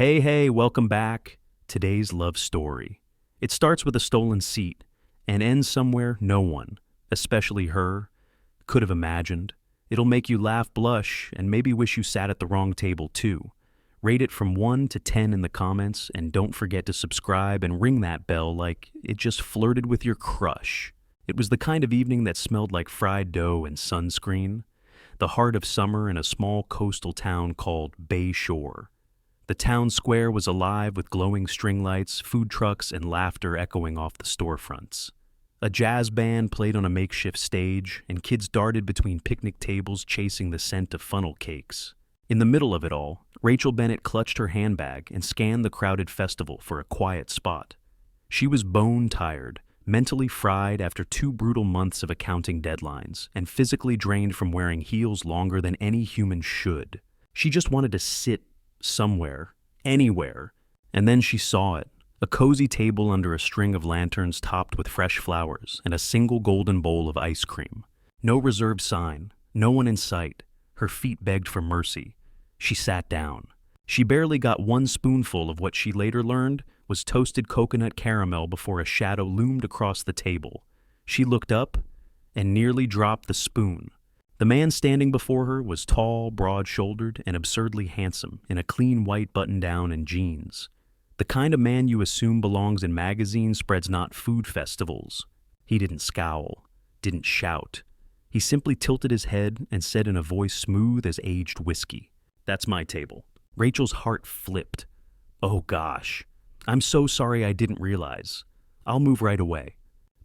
Hey, welcome back. Today's love story. It starts with a stolen seat and ends somewhere no one, especially her, could have imagined. It'll make you laugh, blush, and maybe wish you sat at the wrong table too. Rate it from 1 to 10 in the comments, and don't forget to subscribe and ring that bell like it just flirted with your crush. It was the kind of evening that smelled like fried dough and sunscreen, the heart of summer in a small coastal town called Bay Shore. The town square was alive with glowing string lights, food trucks, and laughter echoing off the storefronts. A jazz band played on a makeshift stage, and kids darted between picnic tables chasing the scent of funnel cakes. In the middle of it all, Rachel Bennett clutched her handbag and scanned the crowded festival for a quiet spot. She was bone-tired, mentally fried after 2 brutal months of accounting deadlines, and physically drained from wearing heels longer than any human should. She just wanted to sit somewhere, anywhere, and then she saw it. A cozy table under a string of lanterns topped with fresh flowers and a single golden bowl of ice cream. No reserved sign, no one in sight. Her feet begged for mercy. She sat down. She barely got 1 spoonful of what she later learned was toasted coconut caramel before a shadow loomed across the table. She looked up and nearly dropped the spoon. The man standing before her was tall, broad-shouldered, and absurdly handsome in a clean white button-down and jeans. The kind of man you assume belongs in magazines spreads not food festivals. He didn't scowl, didn't shout. He simply tilted his head and said in a voice smooth as aged whiskey, "That's my table." Rachel's heart flipped. Oh gosh, I'm so sorry I didn't realize. I'll move right away.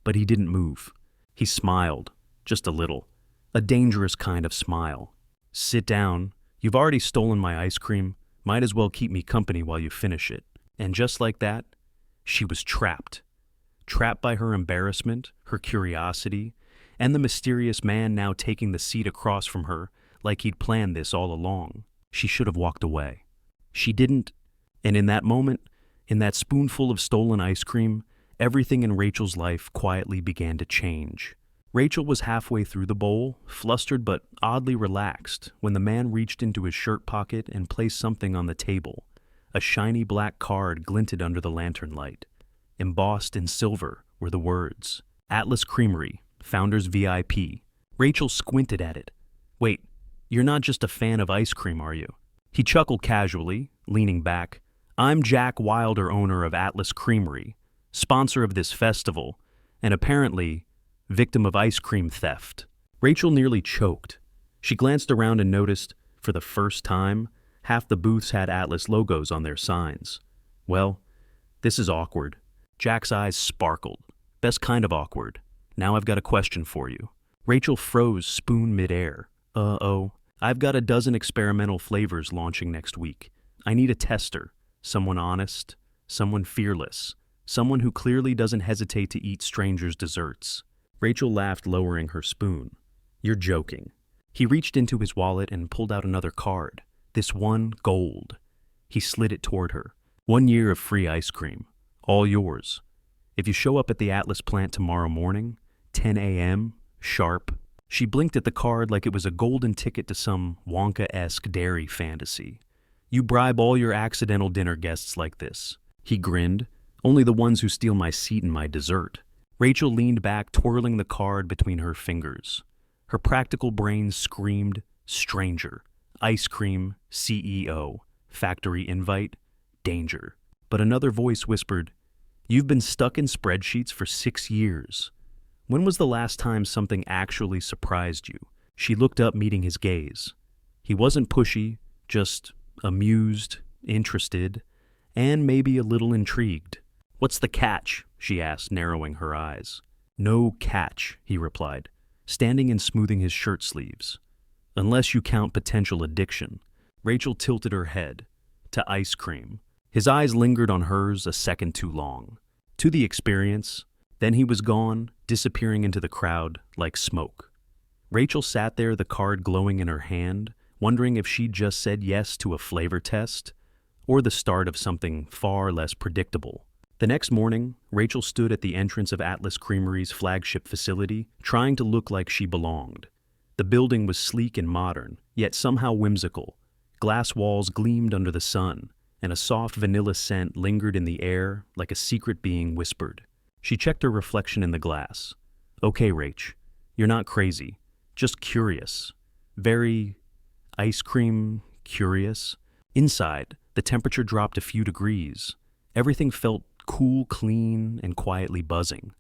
But he didn't move. He smiled, just a little. A dangerous kind of smile. "Sit down. You've already stolen my ice cream. Might as well keep me company while you finish it." And just like that, she was trapped. Trapped by her embarrassment, her curiosity, and the mysterious man now taking the seat across from her like he'd planned this all along. She should have walked away. She didn't, and in that moment, in that spoonful of stolen ice cream, everything in Rachel's life quietly began to change. Rachel was halfway through the bowl, flustered but oddly relaxed, when the man reached into his shirt pocket and placed something on the table. A shiny black card glinted under the lantern light. Embossed in silver were the words, "Atlas Creamery, Founders VIP." Rachel squinted at it. "Wait, you're not just a fan of ice cream, are you?" He chuckled casually, leaning back. "I'm Jack Wilder, owner of Atlas Creamery, sponsor of this festival, and apparently victim of ice cream theft." Rachel nearly choked. She glanced around and noticed, for the first time, half the booths had Atlas logos on their signs. Well, this is awkward. Jack's eyes sparkled. Best kind of awkward. "Now I've got a question for you." Rachel froze, spoon midair. "Uh-oh. I've got a dozen experimental flavors launching next week. I need a tester. Someone honest, someone fearless, someone who clearly doesn't hesitate to eat strangers' desserts." Rachel laughed, lowering her spoon. "You're joking." He reached into his wallet and pulled out another card. This one, gold. He slid it toward her. 1 year of free ice cream. All yours. If you show up at the Atlas plant tomorrow morning, 10 a.m., sharp. She blinked at the card like it was a golden ticket to some Wonka-esque dairy fantasy. "You bribe all your accidental dinner guests like this." He grinned. "Only the ones who steal my seat and my dessert." Rachel leaned back, twirling the card between her fingers. Her practical brain screamed, stranger. Ice cream, CEO, factory invite, danger. But another voice whispered, "You've been stuck in spreadsheets for 6 years. When was the last time something actually surprised you?" She looked up, meeting his gaze. He wasn't pushy, just amused, interested, and maybe a little intrigued. "What's the catch?" she asked, narrowing her eyes. "No catch," he replied, standing and smoothing his shirt sleeves. "Unless you count potential addiction." Rachel tilted her head. "To ice cream." His eyes lingered on hers a second too long. To the experience. Then he was gone, disappearing into the crowd like smoke. Rachel sat there, the card glowing in her hand, wondering if she'd just said yes to a flavor test, or the start of something far less predictable. The next morning, Rachel stood at the entrance of Atlas Creamery's flagship facility, trying to look like she belonged. The building was sleek and modern, yet somehow whimsical. Glass walls gleamed under the sun, and a soft vanilla scent lingered in the air like a secret being whispered. She checked her reflection in the glass. Okay, Rach, you're not crazy, just curious. Very ice cream curious. Inside, the temperature dropped a few degrees. Everything felt cool, clean, and quietly buzzing.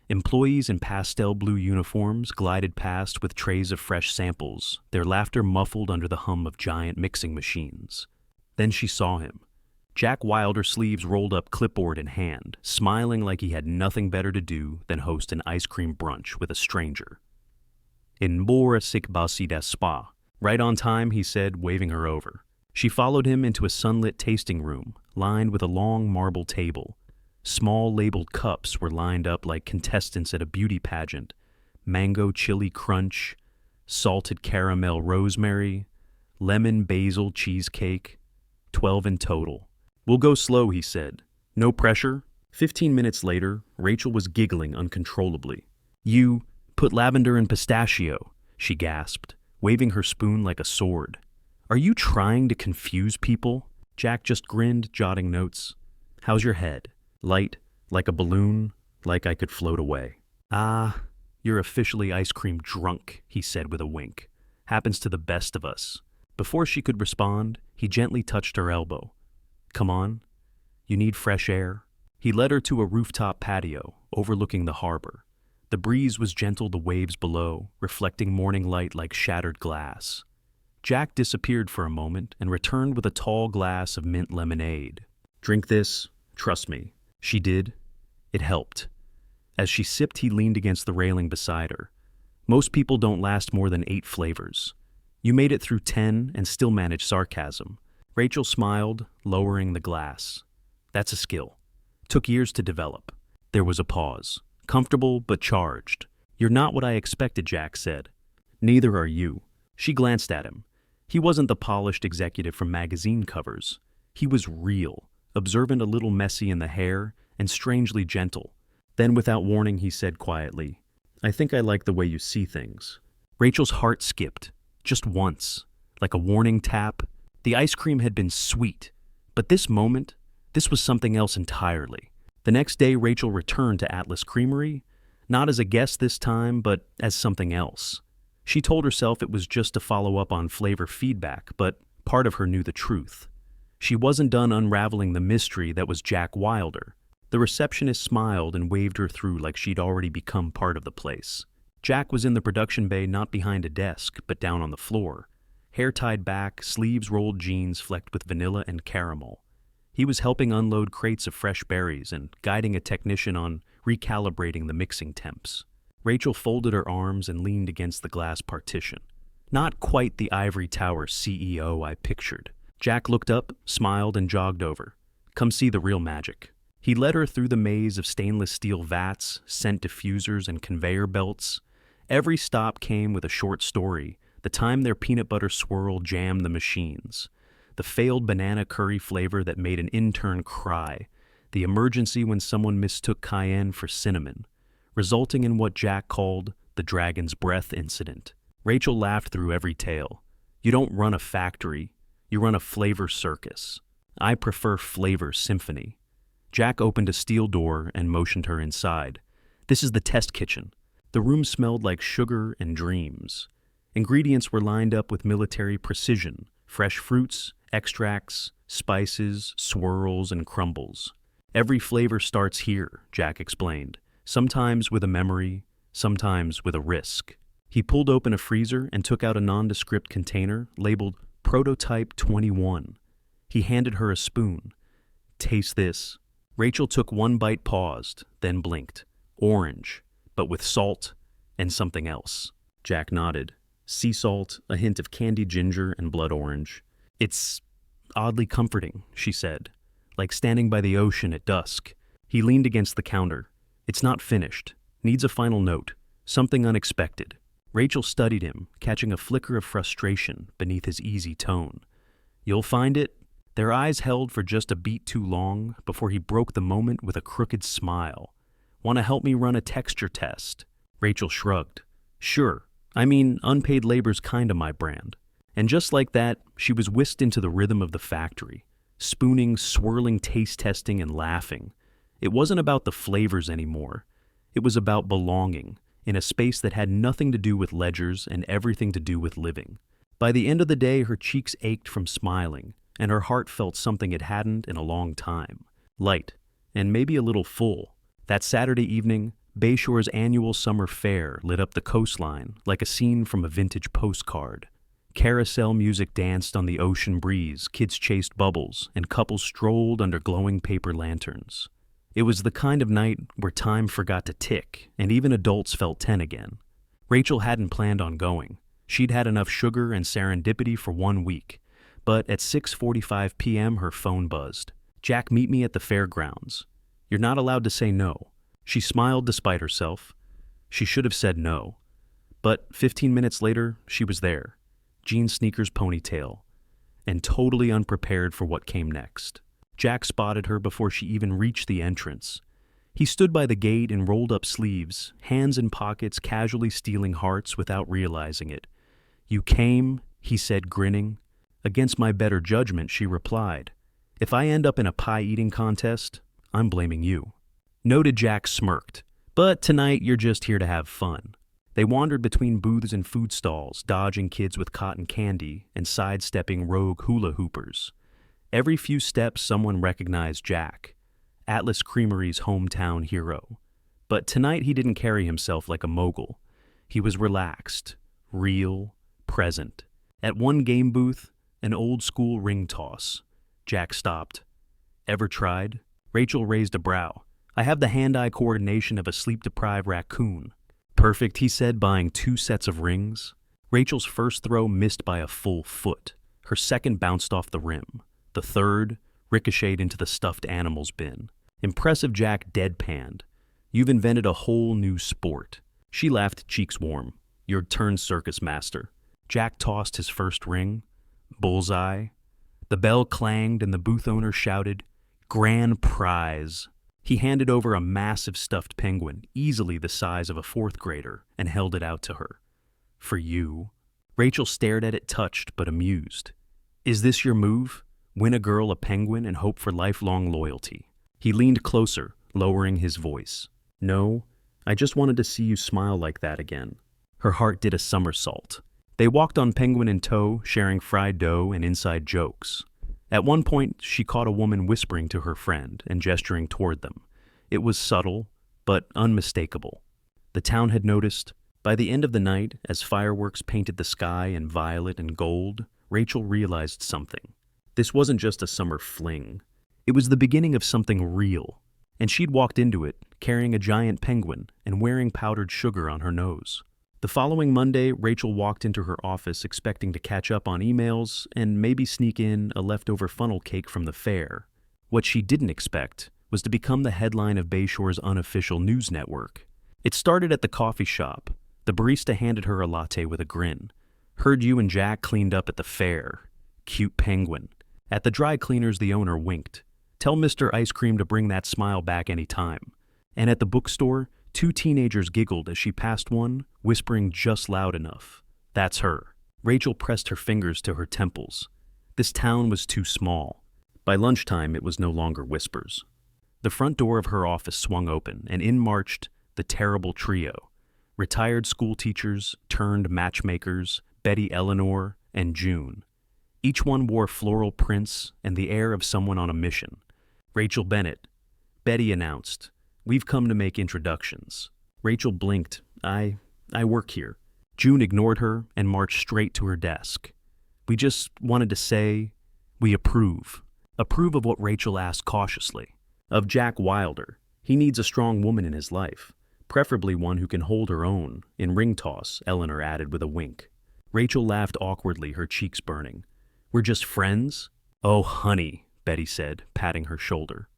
Employees in pastel blue uniforms glided past with trays of fresh samples, their laughter muffled under the hum of giant mixing machines. Then she saw him. Jack Wilder, sleeves rolled up, clipboard in hand, smiling like he had nothing better to do than host an ice cream brunch with a stranger. In Bora Sikbasi da Spa. Right on time, he said, waving her over. She followed him into a sunlit tasting room, lined with a long marble table. Small labeled cups were lined up like contestants at a beauty pageant. Mango chili crunch, salted caramel rosemary, lemon basil cheesecake, 12 in total. We'll go slow, he said. No pressure. 15 minutes later, Rachel was giggling uncontrollably. You put lavender and pistachio, she gasped, waving her spoon like a sword. Are you trying to confuse people? Jack just grinned, jotting notes. How's your head? Light, like a balloon, like I could float away. Ah, you're officially ice cream drunk, he said with a wink. Happens to the best of us. Before she could respond, he gently touched her elbow. Come on, you need fresh air. He led her to a rooftop patio overlooking the harbor. The breeze was gentle, the waves below, reflecting morning light like shattered glass. Jack disappeared for a moment and returned with a tall glass of mint lemonade. Drink this, trust me. She did. It helped. As she sipped, he leaned against the railing beside her. Most people don't last more than 8 flavors. You made it through 10 and still managed sarcasm. Rachel smiled, lowering the glass. That's a skill. Took years to develop. There was a pause. Comfortable but charged. You're not what I expected, Jack said. Neither are you. She glanced at him. He wasn't the polished executive from magazine covers. He was real, observant, a little messy in the hair, and strangely gentle. Then, without warning, he said quietly, I think I like the way you see things. Rachel's heart skipped, just once, like a warning tap. The ice cream had been sweet, but this moment, this was something else entirely. The next day, Rachel returned to Atlas Creamery, not as a guest this time, but as something else. She told herself it was just to follow up on flavor feedback, but part of her knew the truth. She wasn't done unraveling the mystery that was Jack Wilder. The receptionist smiled and waved her through like she'd already become part of the place. Jack was in the production bay, not behind a desk, but down on the floor. Hair tied back, sleeves rolled, jeans flecked with vanilla and caramel. He was helping unload crates of fresh berries and guiding a technician on recalibrating the mixing temps. Rachel folded her arms and leaned against the glass partition. Not quite the ivory tower CEO I pictured. Jack looked up, smiled, and jogged over. Come see the real magic. He led her through the maze of stainless steel vats, scent diffusers, and conveyor belts. Every stop came with a short story, the time their peanut butter swirl jammed the machines, the failed banana curry flavor that made an intern cry, the emergency when someone mistook cayenne for cinnamon, resulting in what Jack called the dragon's breath incident. Rachel laughed through every tale. You don't run a factory, you run a flavor circus. I prefer flavor symphony. Jack opened a steel door and motioned her inside. This is the test kitchen. The room smelled like sugar and dreams. Ingredients were lined up with military precision, fresh fruits, extracts, spices, swirls, and crumbles. Every flavor starts here, Jack explained, sometimes with a memory, sometimes with a risk. He pulled open a freezer and took out a nondescript container labeled Prototype 21. He handed her a spoon. Taste this. Rachel took one bite, paused, then blinked. Orange, but with salt and something else. Jack nodded. Sea salt, a hint of candied ginger, and blood orange. It's oddly comforting, she said, like standing by the ocean at dusk. He leaned against the counter. It's not finished. Needs a final note. Something unexpected. Rachel studied him, catching a flicker of frustration beneath his easy tone. You'll find it. Their eyes held for just a beat too long before he broke the moment with a crooked smile. Want to help me run a texture test? Rachel shrugged. Sure. I mean, unpaid labor's kinda my brand. And just like that, she was whisked into the rhythm of the factory. spooning, swirling, taste testing, and laughing. It wasn't about the flavors anymore. It was about belonging in a space that had nothing to do with ledgers and everything to do with living. By the end of the day, her cheeks ached from smiling, and her heart felt something it hadn't in a long time. Light, and maybe a little full. That Saturday evening, Bayshore's annual summer fair lit up the coastline like a scene from a vintage postcard. Carousel music danced on the ocean breeze, kids chased bubbles, and couples strolled under glowing paper lanterns. It was the kind of night where time forgot to tick, and even adults felt 10 again. Rachel hadn't planned on going. She'd had enough sugar and serendipity for 1 week. But at 6:45 p.m., her phone buzzed. "Jack, meet me at the fairgrounds." "You're not allowed to say no." She smiled despite herself. She should have said no. But 15 minutes later, she was there. Jean sneakers, ponytail, and totally unprepared for what came next. Jack spotted her before she even reached the entrance. He stood by the gate in rolled-up sleeves, hands in pockets, casually stealing hearts without realizing it. "You came," he said, grinning. Against my better judgment, she replied. "If I end up in a pie-eating contest, I'm blaming you." Noted Jack smirked. "But tonight you're just here to have fun." They wandered between booths and food stalls, dodging kids with cotton candy and sidestepping rogue hula hoopers. Every few steps, someone recognized Jack, Atlas Creamery's hometown hero. But tonight he didn't carry himself like a mogul. He was relaxed, real, present. At one game booth, an old-school ring toss. Jack stopped. "Ever tried?" Rachel raised a brow. "I have the hand-eye coordination of a sleep-deprived raccoon." "Perfect," he said, buying 2 sets of rings. Rachel's first throw missed by a full foot. Her second bounced off the rim. The third ricocheted into the stuffed animals bin. Impressive, Jack deadpanned. "You've invented a whole new sport." She laughed, cheeks warm. "Your turn, circus master." Jack tossed his first ring. Bullseye. The bell clanged and the booth owner shouted, "Grand prize." He handed over a massive stuffed penguin, easily the size of a 4th grader, and held it out to her. "For you." Rachel stared at it, touched but amused. "Is this your move? Win a girl a penguin and hope for lifelong loyalty?" He leaned closer, lowering his voice. "No, I just wanted to see you smile like that again." Her heart did a somersault. They walked on penguin in tow, sharing fried dough and inside jokes. At one point, she caught a woman whispering to her friend and gesturing toward them. It was subtle, but unmistakable. The town had noticed. By the end of the night, as fireworks painted the sky in violet and gold, Rachel realized something. This wasn't just a summer fling. It was the beginning of something real. And she'd walked into it, carrying a giant penguin and wearing powdered sugar on her nose. The following Monday, Rachel walked into her office expecting to catch up on emails and maybe sneak in a leftover funnel cake from the fair. What she didn't expect was to become the headline of Bayshore's unofficial news network. It started at the coffee shop. The barista handed her a latte with a grin. "Heard you and Jack cleaned up at the fair. Cute penguin." At the dry cleaners, the owner winked. "Tell Mr. Ice Cream to bring that smile back any time." And at the bookstore, 2 teenagers giggled as she passed one, whispering just loud enough. "That's her." Rachel pressed her fingers to her temples. This town was too small. By lunchtime, it was no longer whispers. The front door of her office swung open, and in marched the terrible trio. Retired school teachers turned matchmakers, Betty Eleanor and June. Each one wore floral prints and the air of someone on a mission. "Rachel Bennett," Betty announced. "We've come to make introductions." Rachel blinked. I work here." June ignored her and marched straight to her desk. "We just wanted to say we approve." Approve of what? Rachel asked cautiously. "Of Jack Wilder. He needs a strong woman in his life, preferably one who can hold her own in ring toss," Eleanor added with a wink. Rachel laughed awkwardly, her cheeks burning. "We're just friends?" "Oh, honey," Betty said, patting her shoulder.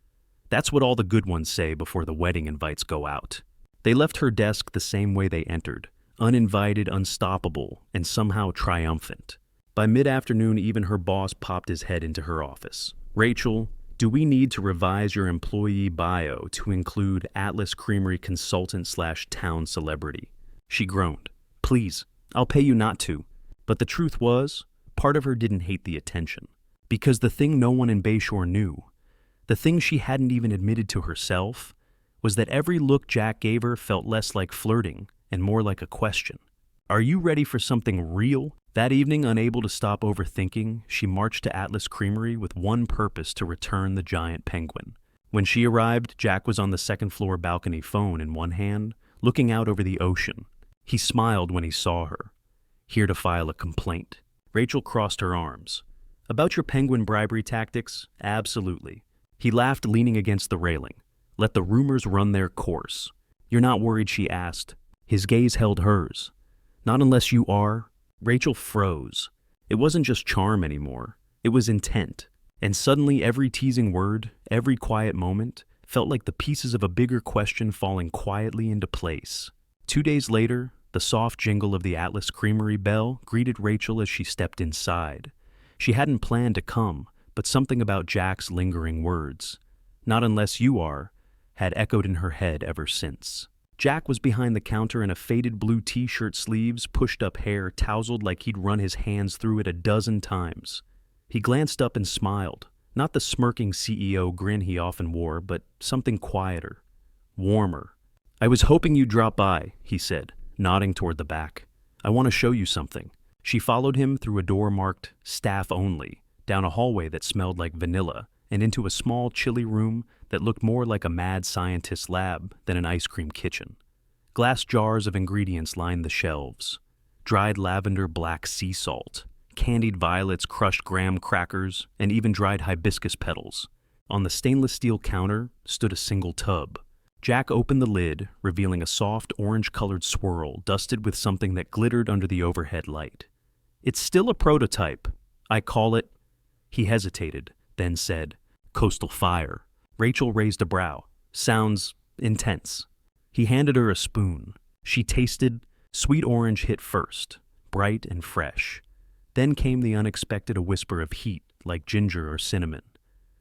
"That's what all the good ones say before the wedding invites go out." They left her desk the same way they entered, uninvited, unstoppable, and somehow triumphant. By mid-afternoon, even her boss popped his head into her office. "Rachel, do we need to revise your employee bio to include Atlas Creamery consultant/town celebrity?" She groaned. "Please, I'll pay you not to." But the truth was, part of her didn't hate the attention. Because the thing no one in Bayshore knew, the thing she hadn't even admitted to herself, was that every look Jack gave her felt less like flirting and more like a question. Are you ready for something real? That evening, unable to stop overthinking, she marched to Atlas Creamery with one purpose: to return the giant penguin. When she arrived, Jack was on the second-floor balcony, phone in one hand, looking out over the ocean. He smiled when he saw her. Here to file a complaint. Rachel crossed her arms. About your penguin bribery tactics? Absolutely. He laughed, leaning against the railing. Let the rumors run their course. You're not worried, she asked. His gaze held hers. Not unless you are. Rachel froze. It wasn't just charm anymore. It was intent. And suddenly every teasing word, every quiet moment, felt like the pieces of a bigger question falling quietly into place. 2 days later, the soft jingle of the Atlas Creamery bell greeted Rachel as she stepped inside. She hadn't planned to come, but something about Jack's lingering words, "Not unless you are," had echoed in her head ever since. Jack was behind the counter in a faded blue t-shirt, sleeves, pushed-up hair, tousled like he'd run his hands through it a dozen times. He glanced up and smiled, not the smirking CEO grin he often wore, but something quieter, warmer. "I was hoping you'd drop by," he said, nodding toward the back. "I want to show you something." She followed him through a door marked "Staff Only," down a hallway that smelled like vanilla, and into a small, chilly room that looked more like a mad scientist's lab than an ice cream kitchen. Glass jars of ingredients lined the shelves. Dried lavender, black sea salt, candied violets, crushed graham crackers, and even dried hibiscus petals. On the stainless steel counter stood a single tub. Jack opened the lid, revealing a soft, orange-colored swirl dusted with something that glittered under the overhead light. "It's still a prototype. I call it..." He hesitated, then said, "Coastal Fire." Rachel raised a brow. "Sounds intense." He handed her a spoon. She tasted. Sweet orange hit first, bright and fresh. Then came the unexpected, a whisper of heat, like ginger or cinnamon.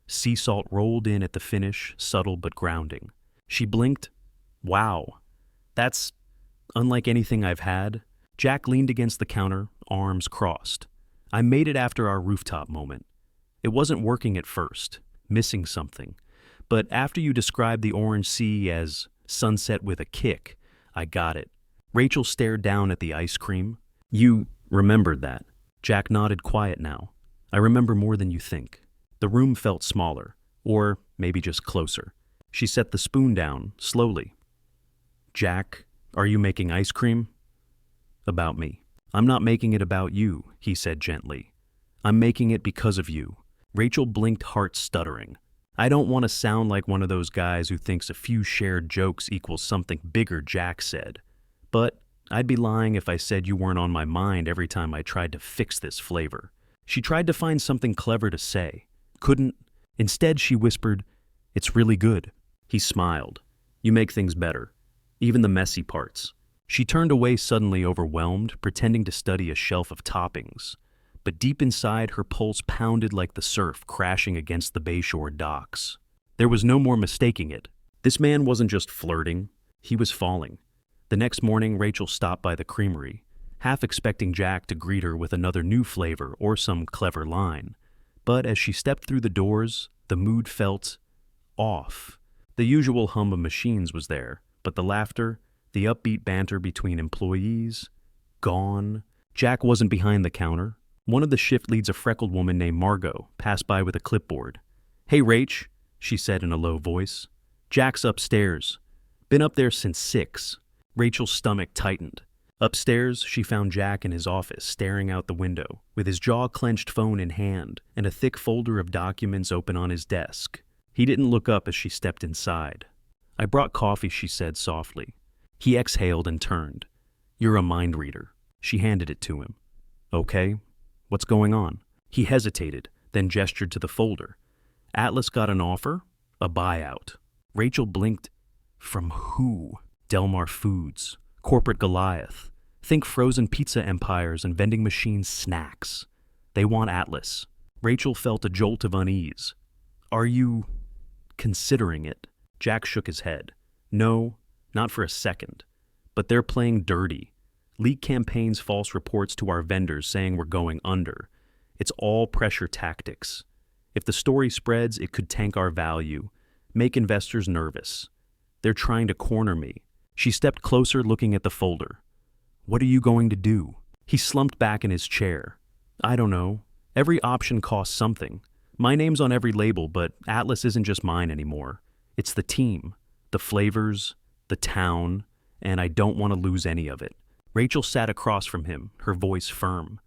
Sea salt rolled in at the finish, subtle but grounding. She blinked. "Wow, that's unlike anything I've had." Jack leaned against the counter, arms crossed. "I made it after our rooftop moment. It wasn't working at first, missing something. But after you described the orange sea as sunset with a kick, I got it." Rachel stared down at the ice cream. "You remembered that." Jack nodded, quiet now. "I remember more than you think." The room felt smaller, or maybe just closer. She set the spoon down, slowly. "Jack, are you making ice cream?" "About me." "I'm not making it about you," he said gently. "I'm making it because of you." Rachel blinked, heart stuttering. "I don't want to sound like one of those guys who thinks a few shared jokes equals something bigger," Jack said. "But I'd be lying if I said you weren't on my mind every time I tried to fix this flavor." She tried to find something clever to say. Couldn't. Instead, she whispered, "It's really good." He smiled. "You make things better. Even the messy parts." She turned away, suddenly overwhelmed, pretending to study a shelf of toppings. But deep inside, her pulse pounded like the surf crashing against the Bayshore docks. There was no more mistaking it. This man wasn't just flirting. He was falling. The next morning, Rachel stopped by the creamery, half expecting Jack to greet her with another new flavor or some clever line. But as she stepped through the doors, the mood felt off. The usual hum of machines was there, but the laughter, the upbeat banter between employees, gone. Jack wasn't behind the counter. One of the shift leads, a freckled woman named Margot, passed by with a clipboard. "Hey, Rach," she said in a low voice. "Jack's upstairs. Been up there since 6. Rachel's stomach tightened. Upstairs, she found Jack in his office, staring out the window, with his jaw-clenched, phone in hand, and a thick folder of documents open on his desk. He didn't look up as she stepped inside. "I brought coffee," she said softly. He exhaled and turned. "You're a mind reader." She handed it to him. "Okay, what's going on?" He hesitated, then gestured to the folder. "Atlas got an offer? A buyout." Rachel blinked. "From who?" "Delmar Foods. Corporate Goliath. Think frozen pizza empires and vending machine snacks. They want Atlas." Rachel felt a jolt of unease. "Are you considering it?" Jack shook his head. "No, not for a second. But they're playing dirty. Leak campaigns, false reports to our vendors saying we're going under. It's all pressure tactics. If the story spreads, it could tank our value, make investors nervous. They're trying to corner me. She stepped closer, looking at the folder. What are you going to do? He slumped back in his chair. I don't know. Every option costs something. My name's on every label, but Atlas isn't just mine anymore. It's the team, the flavors, the town, and I don't want to lose any of it. Rachel sat across from him, her voice firm.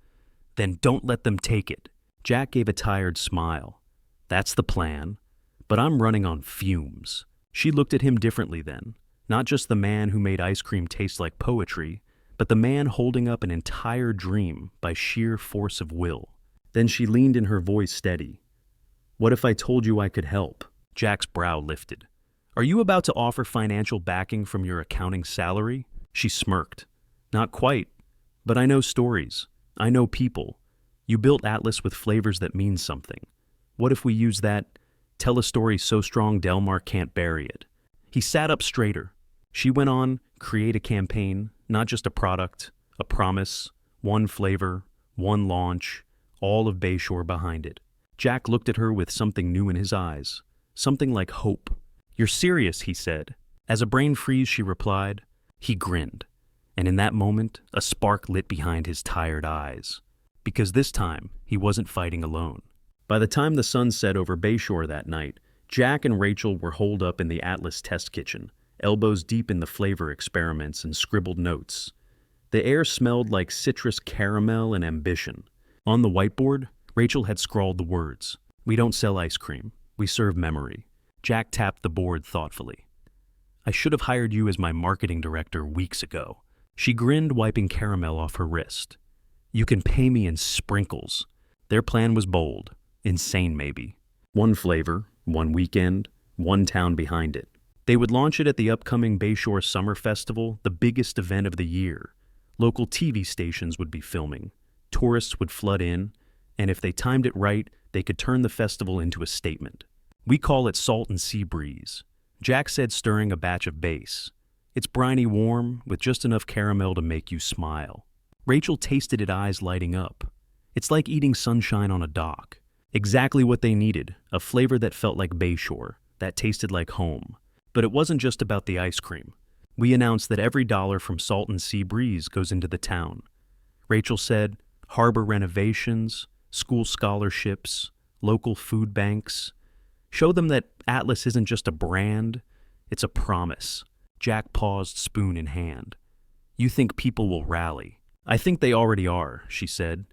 Then don't let them take it. Jack gave a tired smile. That's the plan. But I'm running on fumes. She looked at him differently then. Not just the man who made ice cream taste like poetry, but the man holding up an entire dream by sheer force of will. Then she leaned in, her voice steady. What if I told you I could help? Jack's brow lifted. Are you about to offer financial backing from your accounting salary? She smirked. Not quite, but I know stories. I know people. You built Atlas with flavors that mean something. What if we use that, tell a story so strong Delmar can't bury it? He sat up straighter. She went on, create a campaign, not just a product, a promise, one flavor, one launch, all of Bayshore behind it. Jack looked at her with something new in his eyes, something like hope. You're serious, he said. As a brain freeze, she replied. He grinned, and in that moment, a spark lit behind his tired eyes. Because this time, he wasn't fighting alone. By the time the sun set over Bayshore that night, Jack and Rachel were holed up in the Atlas test kitchen, elbows deep in the flavor experiments and scribbled notes. The air smelled like citrus caramel and ambition. On the whiteboard, Rachel had scrawled the words, "We don't sell ice cream. We serve memory." Jack tapped the board thoughtfully. I should have hired you as my marketing director weeks ago. She grinned, wiping caramel off her wrist. You can pay me in sprinkles. Their plan was bold, insane maybe. One flavor, one weekend, one town behind it. They would launch it at the upcoming Bayshore Summer Festival, the biggest event of the year. Local TV stations would be filming. Tourists would flood in, and if they timed it right, they could turn the festival into a statement. We call it Salt and Sea Breeze. Jack said, stirring a batch of base. It's briny warm, with just enough caramel to make you smile. Rachel tasted it, eyes lighting up. It's like eating sunshine on a dock. Exactly what they needed, a flavor that felt like Bayshore, that tasted like home. But it wasn't just about the ice cream. We announced that every dollar from Salt and Sea Breeze goes into the town. Rachel said, harbor renovations, school scholarships, local food banks. Show them that Atlas isn't just a brand, it's a promise. Jack paused, spoon in hand. You think people will rally? I think they already are, she said.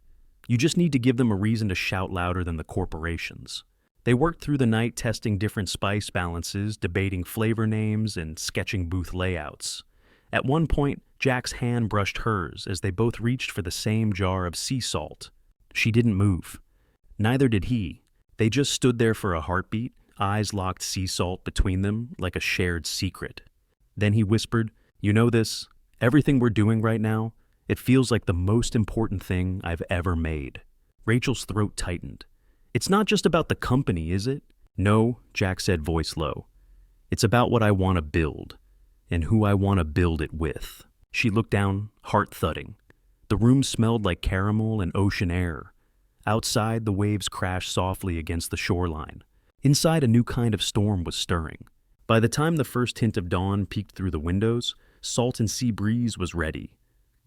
You just need to give them a reason to shout louder than the corporations. They worked through the night testing different spice balances, debating flavor names, and sketching booth layouts. At one point, Jack's hand brushed hers as they both reached for the same jar of sea salt. She didn't move. Neither did he. They just stood there for a heartbeat, eyes locked, sea salt between them like a shared secret. Then he whispered, You know this? Everything we're doing right now, it feels like the most important thing I've ever made. Rachel's throat tightened. It's not just about the company, is it? No, Jack said, voice low. It's about what I want to build, and who I want to build it with. She looked down, heart thudding. The room smelled like caramel and ocean air. Outside, the waves crashed softly against the shoreline. Inside, a new kind of storm was stirring. By the time the first hint of dawn peeked through the windows, Salt and Sea Breeze was ready.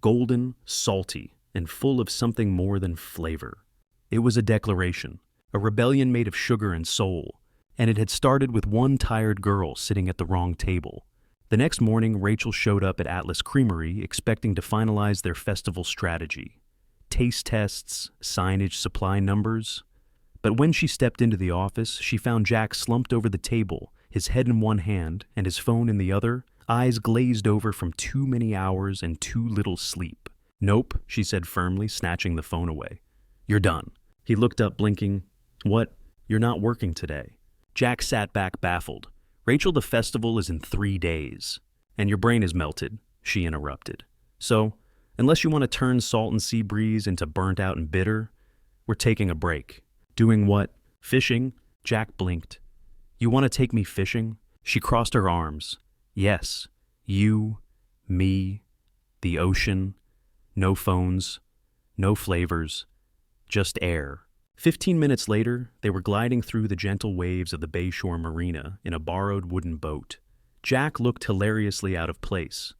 Golden, salty, and full of something more than flavor. It was a declaration, a rebellion made of sugar and soul, and it had started with one tired girl sitting at the wrong table. The next morning, Rachel showed up at Atlas Creamery expecting to finalize their festival strategy. Taste tests, signage, supply numbers. But when she stepped into the office, she found Jack slumped over the table, his head in one hand and his phone in the other, eyes glazed over from too many hours and too little sleep. Nope, she said firmly, snatching the phone away. You're done. He looked up, blinking. What? You're not working today. Jack sat back, baffled. Rachel, the festival is in 3 days. And your brain is melted, she interrupted. So, unless you want to turn Salt and Sea Breeze into burnt out and bitter, we're taking a break. Doing what? Fishing? Jack blinked. You want to take me fishing? She crossed her arms. Yes. You, me, the ocean, no phones, no flavors, just air. 15 minutes later, they were gliding through the gentle waves of the Bayshore Marina in a borrowed wooden boat. Jack looked hilariously out of place.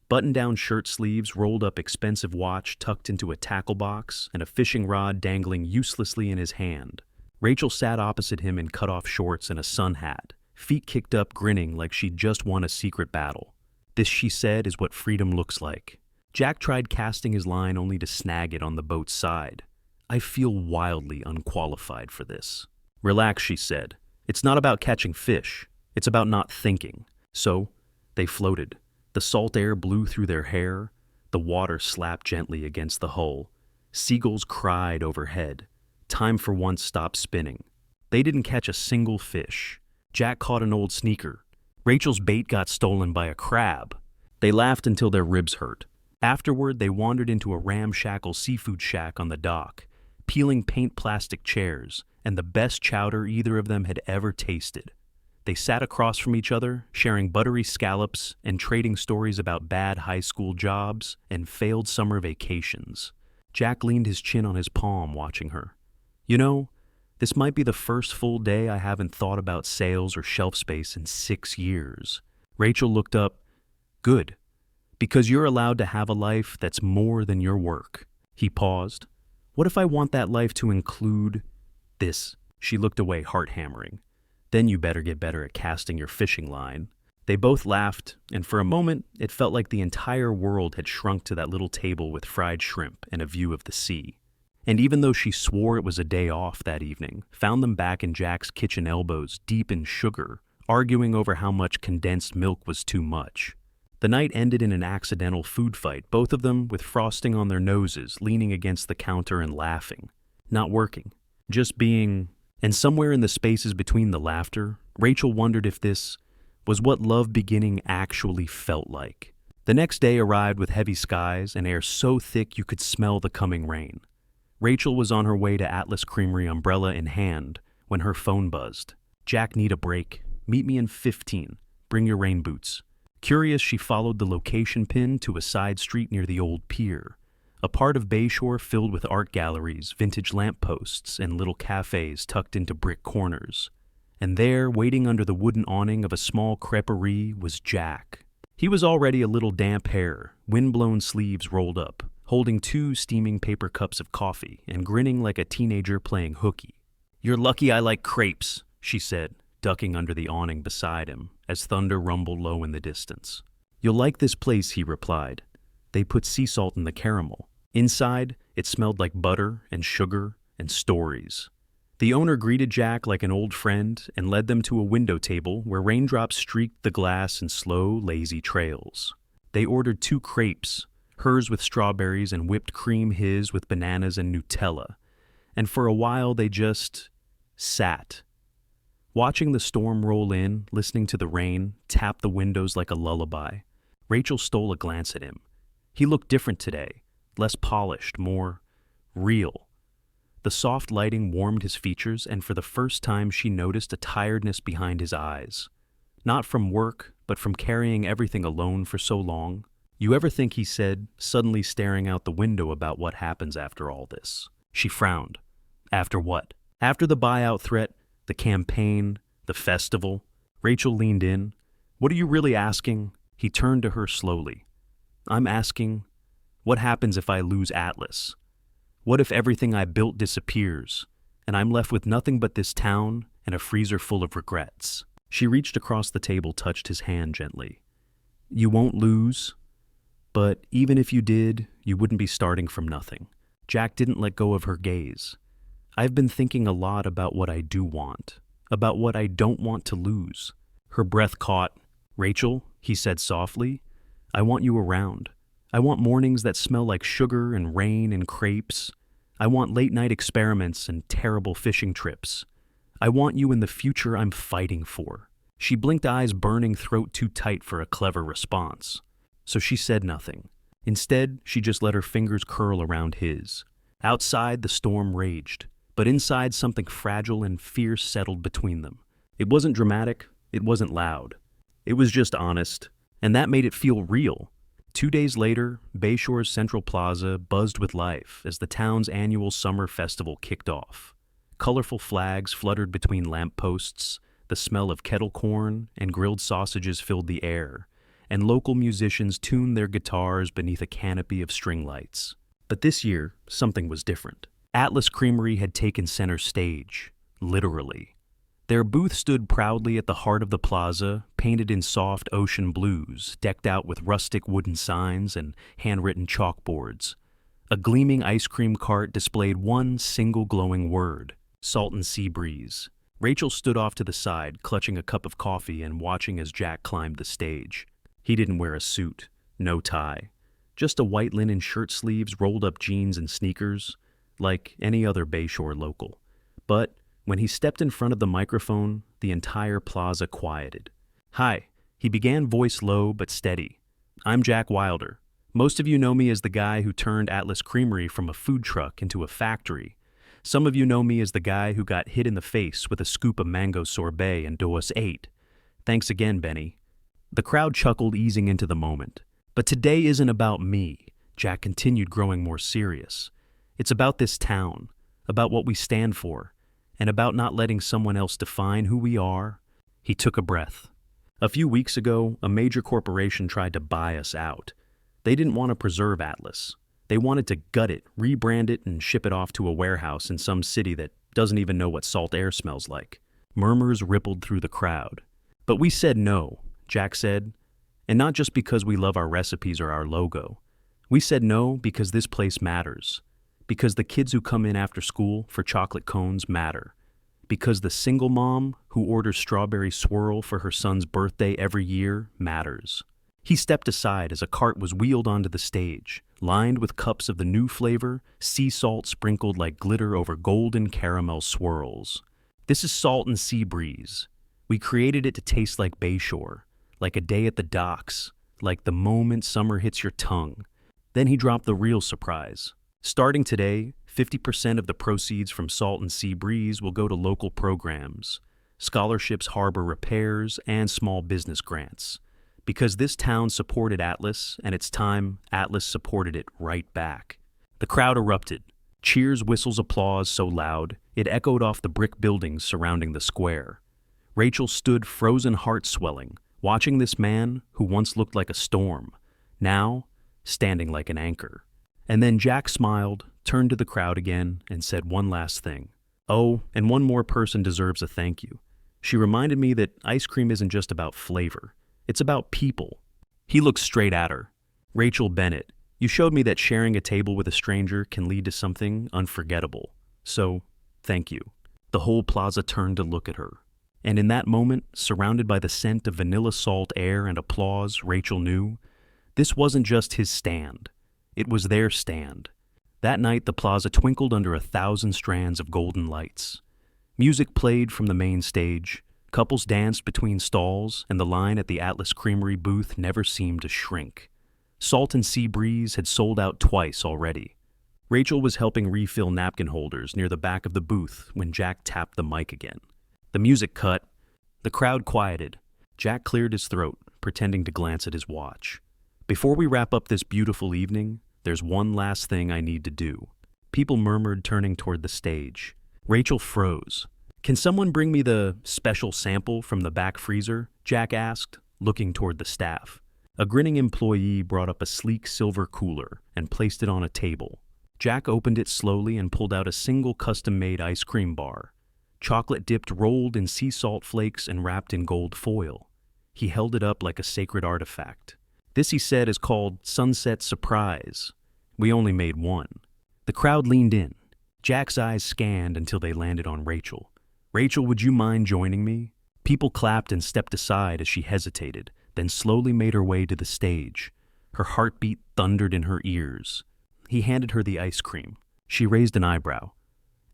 Button-down shirt sleeves, rolled-up expensive watch tucked into a tackle box, and a fishing rod dangling uselessly in his hand. Rachel sat opposite him in cut-off shorts and a sun hat, feet kicked up, grinning like she'd just won a secret battle. This, she said, is what freedom looks like. Jack tried casting his line only to snag it on the boat's side. I feel wildly unqualified for this. Relax, she said. It's not about catching fish. It's about not thinking. So, they floated. The salt air blew through their hair. The water slapped gently against the hull. Seagulls cried overhead. Time for once stopped spinning. They didn't catch a single fish. Jack caught an old sneaker. Rachel's bait got stolen by a crab. They laughed until their ribs hurt. Afterward, they wandered into a ramshackle seafood shack on the dock, peeling paint plastic chairs, and the best chowder either of them had ever tasted. They sat across from each other, sharing buttery scallops and trading stories about bad high school jobs and failed summer vacations. Jack leaned his chin on his palm, watching her. You know, this might be the first full day I haven't thought about sales or shelf space in 6 years. Rachel looked up. Good, because you're allowed to have a life that's more than your work. He paused. What if I want that life to include this? She looked away, heart hammering. Then you better get better at casting your fishing line. They both laughed, and for a moment, it felt like the entire world had shrunk to that little table with fried shrimp and a view of the sea. And even though she swore it was a day off that evening, found them back in Jack's kitchen elbows, deep in sugar, arguing over how much condensed milk was too much. The night ended in an accidental food fight, both of them with frosting on their noses, leaning against the counter and laughing. Not working, just being. And somewhere in the spaces between the laughter, Rachel wondered if this was what love beginning actually felt like. The next day arrived with heavy skies and air so thick you could smell the coming rain. Rachel was on her way to Atlas Creamery, umbrella in hand, when her phone buzzed. Jack, need a break. Meet me in 15. Bring your rain boots. Curious, she followed the location pin to a side street near the old pier, a part of Bayshore filled with art galleries, vintage lampposts, and little cafes tucked into brick corners. And there, waiting under the wooden awning of a small creperie, was Jack. He was already a little damp hair, wind-blown sleeves rolled up, holding 2 steaming paper cups of coffee and grinning like a teenager playing hooky. You're lucky I like crepes, she said, ducking under the awning beside him as thunder rumbled low in the distance. You'll like this place, he replied. They put sea salt in the caramel. Inside, it smelled like butter and sugar and stories. The owner greeted Jack like an old friend and led them to a window table where raindrops streaked the glass in slow, lazy trails. They ordered 2 crepes, hers with strawberries and whipped cream, his with bananas and Nutella. And for a while they just sat, watching the storm roll in, listening to the rain tap the windows like a lullaby. Rachel stole a glance at him. He looked different today, less polished, more real. The soft lighting warmed his features, and for the first time she noticed a tiredness behind his eyes. Not from work, but from carrying everything alone for so long. You ever think, he said, suddenly staring out the window, about what happens after all this? She frowned. After what? After the buyout threat, the campaign, the festival. Rachel leaned in. What are you really asking? He turned to her slowly. I'm asking, what happens if I lose Atlas? What if everything I built disappears, and I'm left with nothing but this town and a freezer full of regrets? She reached across the table, touched his hand gently. You won't lose, but even if you did, you wouldn't be starting from nothing. Jack didn't let go of her gaze. I've been thinking a lot about what I do want, about what I don't want to lose. Her breath caught. Rachel, he said softly, I want you around. I want mornings that smell like sugar and rain and crepes. I want late-night experiments and terrible fishing trips. I want you in the future I'm fighting for. She blinked, eyes burning, throat too tight for a clever response. So she said nothing. Instead, she just let her fingers curl around his. Outside, the storm raged, but inside something fragile and fierce settled between them. It wasn't dramatic, it wasn't loud. It was just honest, and that made it feel real. 2 days later, Bayshore's Central Plaza buzzed with life as the town's annual summer festival kicked off. Colorful flags fluttered between lampposts, the smell of kettle corn and grilled sausages filled the air, and local musicians tuned their guitars beneath a canopy of string lights. But this year, something was different. Atlas Creamery had taken center stage, literally. Their booth stood proudly at the heart of the plaza, painted in soft ocean blues, decked out with rustic wooden signs and handwritten chalkboards. A gleaming ice cream cart displayed one single glowing word: salt and sea breeze. Rachel stood off to the side, clutching a cup of coffee and watching as Jack climbed the stage. He didn't wear a suit, no tie, just a white linen shirt sleeves, rolled-up jeans and sneakers, like any other Bayshore local. But when he stepped in front of the microphone, the entire plaza quieted. "Hi," he began, voice low but steady. "I'm Jack Wilder. Most of you know me as the guy who turned Atlas Creamery from a food truck into a factory. Some of you know me as the guy who got hit in the face with a scoop of mango sorbet and DOS 8. Thanks again, Benny." The crowd chuckled, easing into the moment. "But today isn't about me," Jack continued, growing more serious. "It's about this town, about what we stand for, and about not letting someone else define who we are." He took a breath. "A few weeks ago, a major corporation tried to buy us out. They didn't want to preserve Atlas. They wanted to gut it, rebrand it, and ship it off to a warehouse in some city that doesn't even know what salt air smells like." Murmurs rippled through the crowd. "But we said no," Jack said. "And not just because we love our recipes or our logo. We said no because this place matters. Because the kids who come in after school for chocolate cones matter. Because the single mom who orders strawberry swirl for her son's birthday every year matters." He stepped aside as a cart was wheeled onto the stage, lined with cups of the new flavor, sea salt sprinkled like glitter over golden caramel swirls. "This is Salt and Sea Breeze. We created it to taste like Bayshore, like a day at the docks, like the moment summer hits your tongue." Then he dropped the real surprise. "Starting today, 50% of the proceeds from Salt and Sea Breeze will go to local programs, scholarships, harbor repairs, and small business grants. Because this town supported Atlas, and it's time Atlas supported it right back." The crowd erupted. Cheers, whistles, applause so loud, it echoed off the brick buildings surrounding the square. Rachel stood, frozen, heart swelling, watching this man who once looked like a storm, now standing like an anchor. And then Jack smiled, turned to the crowd again, and said one last thing. "Oh, and one more person deserves a thank you. She reminded me that ice cream isn't just about flavor. It's about people." He looked straight at her. "Rachel Bennett, you showed me that sharing a table with a stranger can lead to something unforgettable. So, thank you." The whole plaza turned to look at her. And in that moment, surrounded by the scent of vanilla salt air and applause, Rachel knew this wasn't just his stand. It was their stand. That night, the plaza twinkled under 1,000 strands of golden lights. Music played from the main stage. Couples danced between stalls, and the line at the Atlas Creamery booth never seemed to shrink. Salt and Sea Breeze had sold out twice already. Rachel was helping refill napkin holders near the back of the booth when Jack tapped the mic again. The music cut. The crowd quieted. Jack cleared his throat, pretending to glance at his watch. "Before we wrap up this beautiful evening, there's one last thing I need to do." People murmured, turning toward the stage. Rachel froze. "Can someone bring me the special sample from the back freezer?" Jack asked, looking toward the staff. A grinning employee brought up a sleek silver cooler and placed it on a table. Jack opened it slowly and pulled out a single custom-made ice cream bar. Chocolate-dipped, rolled in sea salt flakes and wrapped in gold foil. He held it up like a sacred artifact. "This," he said, "is called Sunset Surprise. We only made one." The crowd leaned in. Jack's eyes scanned until they landed on Rachel. "Rachel, would you mind joining me?" People clapped and stepped aside as she hesitated, then slowly made her way to the stage. Her heartbeat thundered in her ears. He handed her the ice cream. She raised an eyebrow.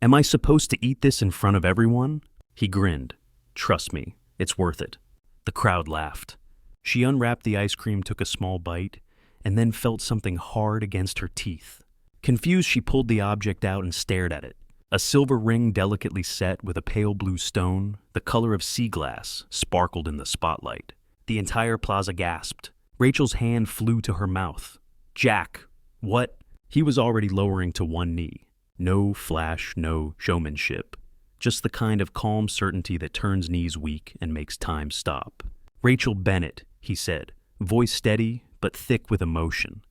"Am I supposed to eat this in front of everyone?" He grinned. "Trust me, it's worth it." The crowd laughed. She unwrapped the ice cream, took a small bite, and then felt something hard against her teeth. Confused, she pulled the object out and stared at it. A silver ring delicately set with a pale blue stone, the color of sea glass, sparkled in the spotlight. The entire plaza gasped. Rachel's hand flew to her mouth. Jack, what? He was already lowering to one knee. No flash, no showmanship. Just the kind of calm certainty that turns knees weak and makes time stop. Rachel Bennett, he said, voice steady but thick with emotion.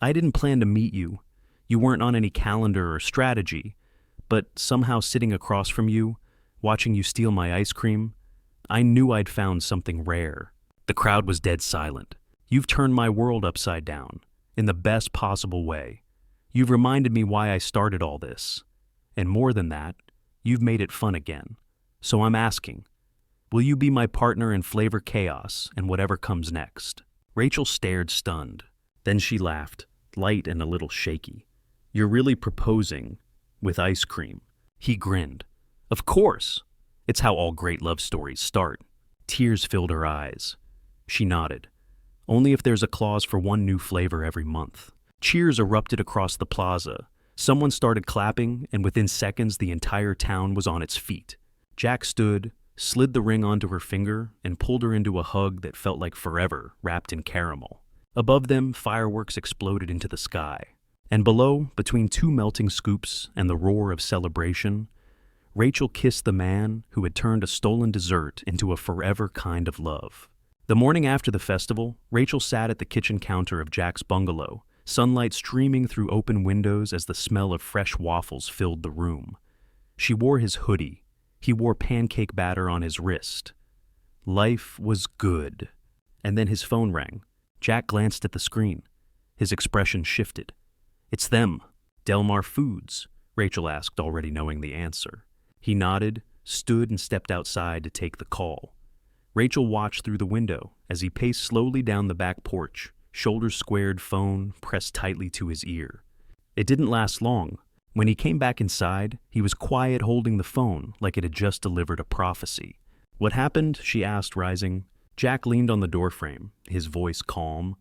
I didn't plan to meet you. You weren't on any calendar or strategy, but somehow sitting across from you, watching you steal my ice cream, I knew I'd found something rare. The crowd was dead silent. You've turned my world upside down, in the best possible way. You've reminded me why I started all this. And more than that, you've made it fun again. So I'm asking, will you be my partner in flavor chaos and whatever comes next? Rachel stared stunned. Then she laughed, light and a little shaky. You're really proposing with ice cream. He grinned. Of course. It's how all great love stories start. Tears filled her eyes. She nodded. Only if there's a clause for one new flavor every month. Cheers erupted across the plaza. Someone started clapping, and within seconds the entire town was on its feet. Jack stood, slid the ring onto her finger, and pulled her into a hug that felt like forever, wrapped in caramel. Above them, fireworks exploded into the sky. And below, between two melting scoops and the roar of celebration, Rachel kissed the man who had turned a stolen dessert into a forever kind of love. The morning after the festival, Rachel sat at the kitchen counter of Jack's bungalow, sunlight streaming through open windows as the smell of fresh waffles filled the room. She wore his hoodie. He wore pancake batter on his wrist. Life was good. And then his phone rang. Jack glanced at the screen. His expression shifted. It's them. Delmar Foods, Rachel asked, already knowing the answer. He nodded, stood and stepped outside to take the call. Rachel watched through the window as he paced slowly down the back porch, shoulders squared, phone pressed tightly to his ear. It didn't last long. When he came back inside, he was quiet, holding the phone like it had just delivered a prophecy. What happened? She asked, rising. Jack leaned on the doorframe, his voice calm,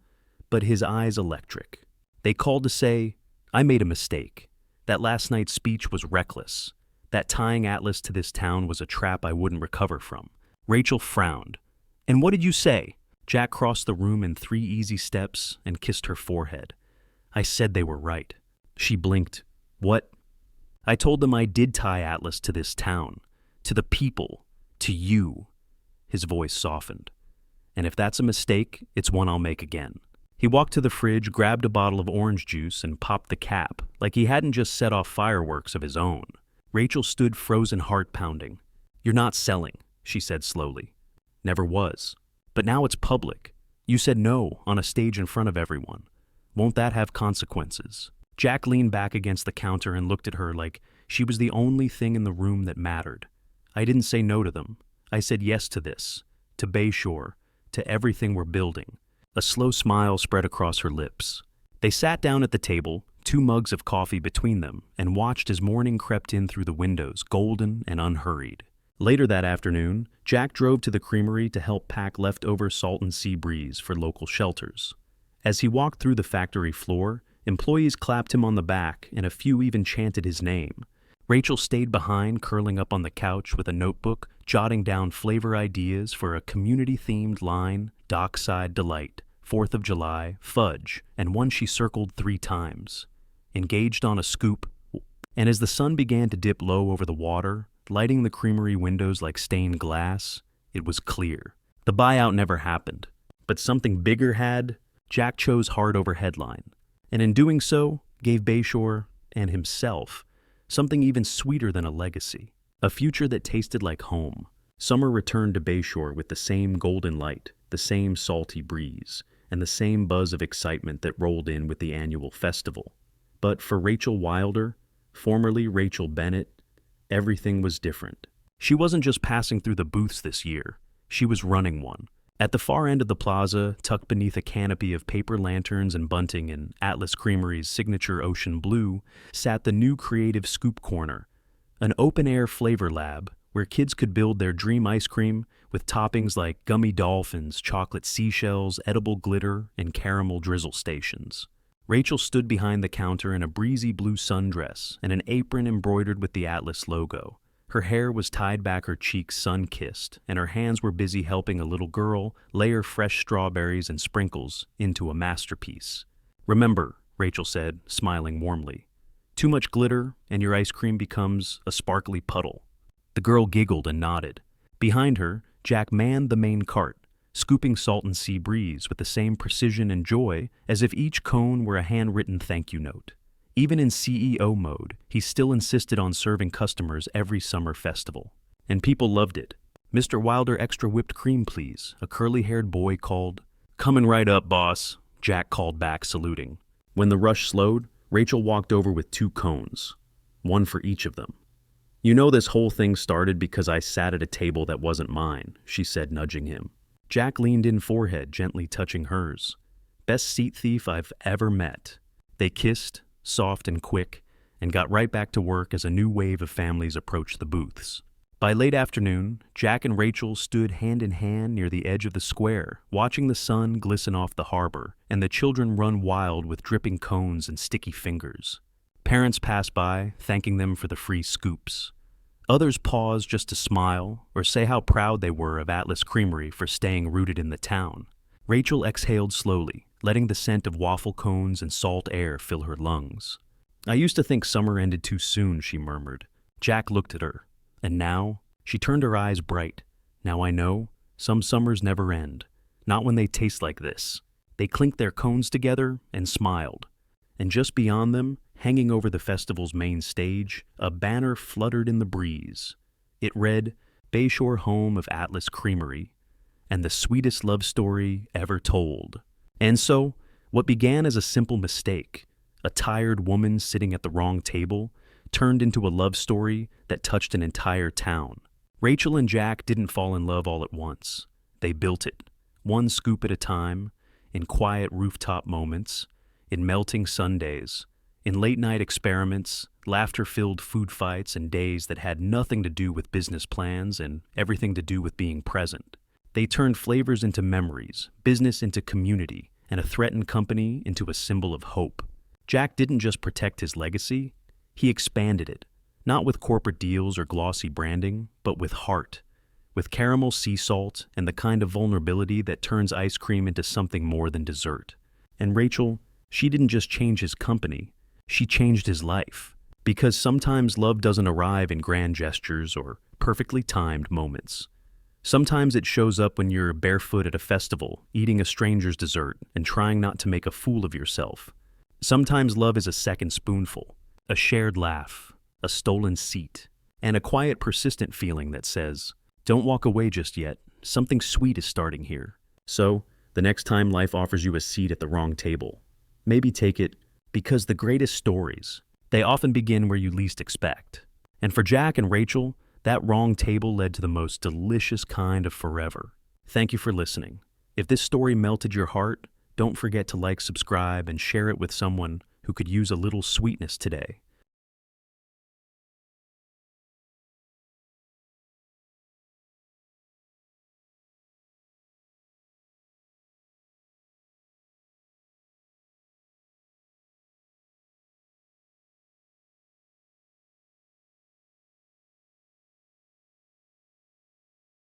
but his eyes electric. They called to say, I made a mistake. That last night's speech was reckless. That tying Atlas to this town was a trap I wouldn't recover from. Rachel frowned. And what did you say? Jack crossed the room in 3 easy steps and kissed her forehead. I said they were right. She blinked. What? I told them I did tie Atlas to this town, to the people, to you. His voice softened. And if that's a mistake, it's one I'll make again. He walked to the fridge, grabbed a bottle of orange juice, and popped the cap, like he hadn't just set off fireworks of his own. Rachel stood frozen, heart pounding. You're not selling, she said slowly. Never was. But now it's public. You said no on a stage in front of everyone. Won't that have consequences? Jack leaned back against the counter and looked at her like she was the only thing in the room that mattered. I didn't say no to them. I said yes to this, to Bayshore, to everything we're building. A slow smile spread across her lips. They sat down at the table, 2 mugs of coffee between them, and watched as morning crept in through the windows, golden and unhurried. Later that afternoon, Jack drove to the creamery to help pack leftover salt and sea breeze for local shelters. As he walked through the factory floor, employees clapped him on the back and a few even chanted his name. Rachel stayed behind, curling up on the couch with a notebook, jotting down flavor ideas for a community-themed line, Dockside Delight, 4th of July, fudge, and one she circled 3 times. Engaged on a scoop, and as the sun began to dip low over the water, lighting the creamery windows like stained glass, it was clear. The buyout never happened, but something bigger had. Jack chose hard over headline, and in doing so, gave Bayshore and himself something even sweeter than a legacy, a future that tasted like home. Summer returned to Bayshore with the same golden light, the same salty breeze, and the same buzz of excitement that rolled in with the annual festival. But for Rachel Wilder, formerly Rachel Bennett, everything was different. She wasn't just passing through the booths this year, she was running one. At the far end of the plaza, tucked beneath a canopy of paper lanterns and bunting in Atlas Creamery's signature ocean blue, sat the new creative Scoop Corner, an open-air flavor lab where kids could build their dream ice cream with toppings like gummy dolphins, chocolate seashells, edible glitter, and caramel drizzle stations. Rachel stood behind the counter in a breezy blue sundress and an apron embroidered with the Atlas logo, Her hair was tied back, her cheeks sun-kissed, and her hands were busy helping a little girl layer fresh strawberries and sprinkles into a masterpiece. "Remember," Rachel said, smiling warmly, "too much glitter and your ice cream becomes a sparkly puddle." The girl giggled and nodded. Behind her, Jack manned the main cart, scooping salt and sea breeze with the same precision and joy as if each cone were a handwritten thank you note. Even in CEO mode, he still insisted on serving customers every summer festival. And people loved it. "Mr. Wilder, extra whipped cream, please," a curly-haired boy called. "Coming right up, boss," Jack called back, saluting. When the rush slowed, Rachel walked over with 2 cones, one for each of them. "You know this whole thing started because I sat at a table that wasn't mine," she said, nudging him. Jack leaned in, forehead gently touching hers. "Best seat thief I've ever met." They kissed, soft and quick, and got right back to work as a new wave of families approached the booths. By late afternoon, Jack and Rachel stood hand in hand near the edge of the square, watching the sun glisten off the harbor and the children run wild with dripping cones and sticky fingers. Parents passed by, thanking them for the free scoops. Others paused just to smile or say how proud they were of Atlas Creamery for staying rooted in the town. Rachel exhaled slowly, letting the scent of waffle cones and salt air fill her lungs. "I used to think summer ended too soon," she murmured. Jack looked at her. "And now?" She turned her eyes bright. "Now I know. Some summers never end. Not when they taste like this." They clinked their cones together and smiled. And just beyond them, hanging over the festival's main stage, a banner fluttered in the breeze. It read, "Bayshore home of Atlas Creamery, and the sweetest love story ever told." And so, what began as a simple mistake, a tired woman sitting at the wrong table, turned into a love story that touched an entire town. Rachel and Jack didn't fall in love all at once. They built it, one scoop at a time, in quiet rooftop moments, in melting Sundays, in late-night experiments, laughter-filled food fights, and days that had nothing to do with business plans and everything to do with being present. They turned flavors into memories, business into community, and a threatened company into a symbol of hope. Jack didn't just protect his legacy, he expanded it, not with corporate deals or glossy branding, but with heart, with caramel sea salt and the kind of vulnerability that turns ice cream into something more than dessert. And Rachel, she didn't just change his company, she changed his life. Because sometimes love doesn't arrive in grand gestures or perfectly timed moments. Sometimes it shows up when you're barefoot at a festival, eating a stranger's dessert and trying not to make a fool of yourself. Sometimes love is a second spoonful, a shared laugh, a stolen seat, and a quiet, persistent feeling that says, "Don't walk away just yet, something sweet is starting here." So, the next time life offers you a seat at the wrong table, maybe take it, because the greatest stories, they often begin where you least expect. And for Jack and Rachel, that wrong table led to the most delicious kind of forever. Thank you for listening. If this story melted your heart, don't forget to like, subscribe, and share it with someone who could use a little sweetness today.